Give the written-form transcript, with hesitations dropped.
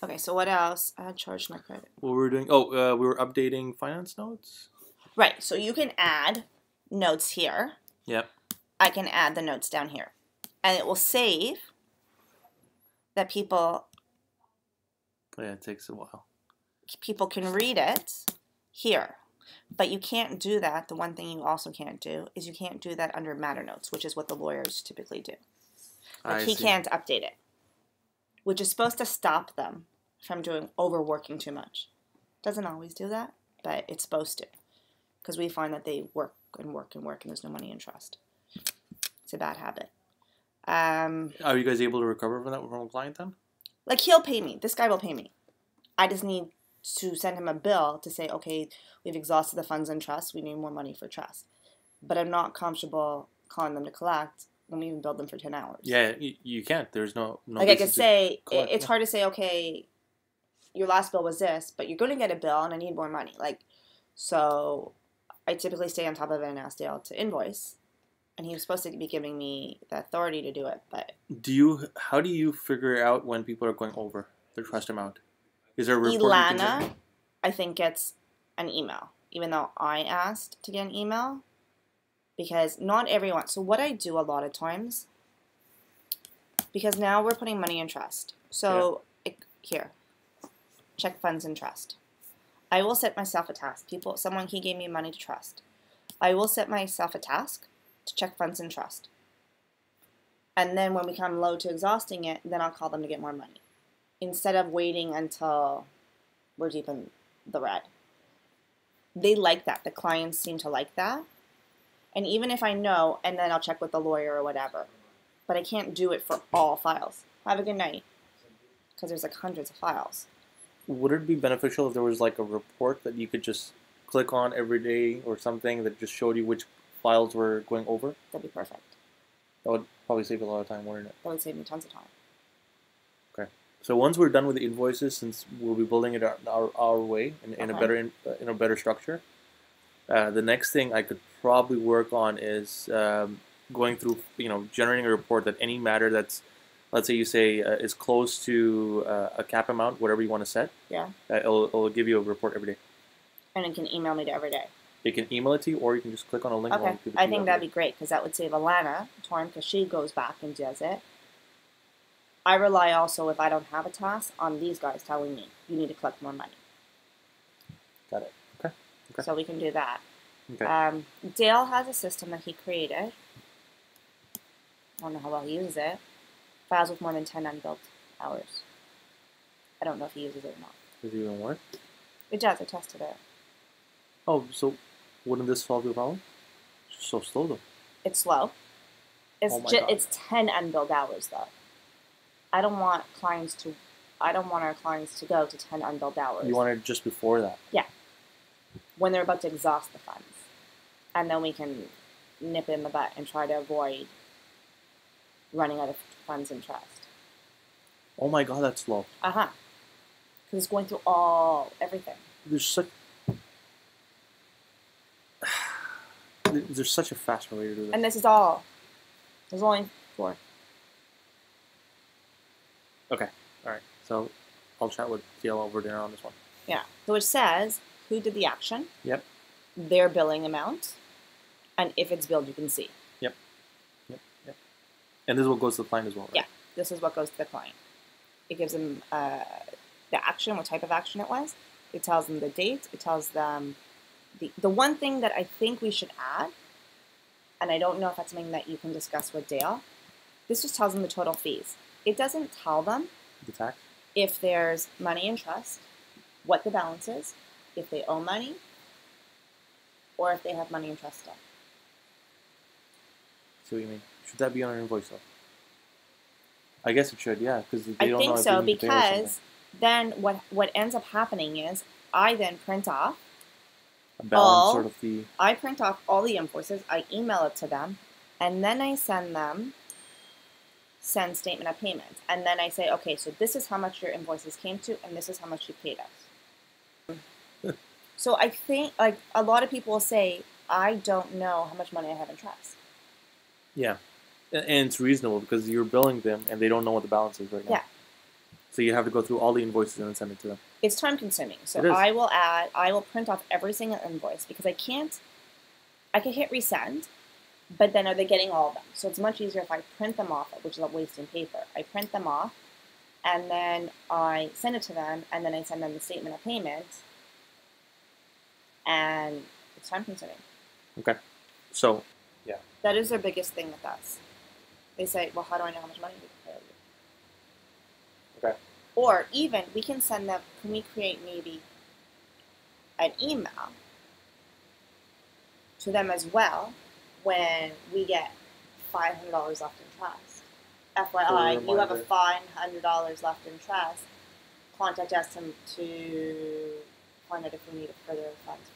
Okay, so what else? I had charged my credit. What were we doing? Oh, we were updating finance notes. Right, so you can add notes here. Yep. I can add the notes down here. And it will save that people Oh, yeah, it takes a while. can read it here. But you can't do that. The one thing you also can't do is you can't do that under matter notes, which is what the lawyers typically do. Like he can't update it, which is supposed to stop them from doing overworking too much. Doesn't always do that, but it's supposed to, because we find that they work and work and work, and there's no money in trust. It's a bad habit. Are you guys able to recover from that from a client then? Like he'll pay me. This guy will pay me. I just need to send him a bill to say, okay, we've exhausted the funds in trust. We need more money for trust. But I'm not comfortable calling them to collect when we even billed them for 10 hours. Yeah, you can't. There's no like I could say, it's hard to say, okay, your last bill was this, but you're going to get a bill and I need more money. Like, so I typically stay on top of it and ask Dale to invoice. And he was supposed to be giving me the authority to do it, but... How do you figure out when people are going over their trust amount? Is there a report? Ilana, I think, gets an email, even though I asked to get an email. Because not everyone... So what I do a lot of times, because now we're putting money in trust. So, here, check funds in trust. I will set myself a task. He gave me money to trust. I will set myself a task to check funds in trust. And then when we come low to exhausting it, then I'll call them to get more money. Instead of waiting until we're deep in the red. They like that. The clients seem to like that. And even if I know, and then I'll check with the lawyer or whatever. But I can't do it for all files. Have a good night. Because there's like hundreds of files. Would it be beneficial if there was like a report that you could just click on every day or something that just showed you which files were going over? That'd be perfect. That would probably save a lot of time, wouldn't it? That would save me tons of time. Okay. So once we're done with the invoices, since we'll be building it our way in a better structure, the next thing I could probably work on is going through, generating a report that any matter that's, let's say you say is close to a cap amount, whatever you want to set. Yeah. It'll give you a report every day. And it can email me to every day. It can email it to you, or you can just click on a link. Okay. I think that'd be great because that would save Alana time because she goes back and does it. I rely also, if I don't have a task, on these guys telling me you need to collect more money. Got it. Okay. So we can do that. Okay. Dale has a system that he created. I don't know how well he uses it. Files with more than 10 unbilled hours. I don't know if he uses it or not. Does it even work? It does. I tested it. Oh, so wouldn't this solve your problem? It's just so slow though. It's slow. It's 10 unbilled hours though. I don't want our clients to go to 10 unbilled hours. You want it just before that? Yeah. When they're about to exhaust the funds. And then we can nip it in the butt and try to avoid running out of funds in trust. Oh my god, that's slow. Because it's going through everything. There's such a faster way to do this. And this is all. There's only 4. Okay, alright. So I'll chat with DL over dinner on this one. Yeah. So it says who did the action. Yep. Their billing amount. And if it's billed, you can see. Yep. And this is what goes to the client as well, right? Yeah. This is what goes to the client. It gives them the action, what type of action it was. It tells them the date. It tells them the one thing that I think we should add, and I don't know if that's something that you can discuss with Dale, this just tells them the total fees. It doesn't tell them the tax, if there's money in trust, what the balance is, if they owe money, or if they have money in trust still. See what you mean? Should that be on an invoice though? I guess it should, yeah, because they don't know. I think so, because then what ends up happening is I then print off a balance sort of fee. I print off all the invoices, I email it to them, and then I send statement of payment. And then I say, okay, so this is how much your invoices came to, and this is how much you paid us. So I think, like, a lot of people will say, I don't know how much money I have in trust. Yeah. And it's reasonable because you're billing them and they don't know what the balance is right now. Yeah. So you have to go through all the invoices and then send it to them. It's time consuming. So I will print off every single invoice because I can hit resend, but then are they getting all of them? So it's much easier if I print them off, which is a wasting paper. I print them off, and then I send it to them, and then I send them the statement of payment, and it's time consuming. Okay. So, yeah. That is their biggest thing with us. They say, well, how do I know how much money we can pay you? Okay. Or even, we can send them, can we create maybe an email to them as well when we get $500 left in trust? FYI, you have a $500 left in trust. Contact us to find out if we need further funds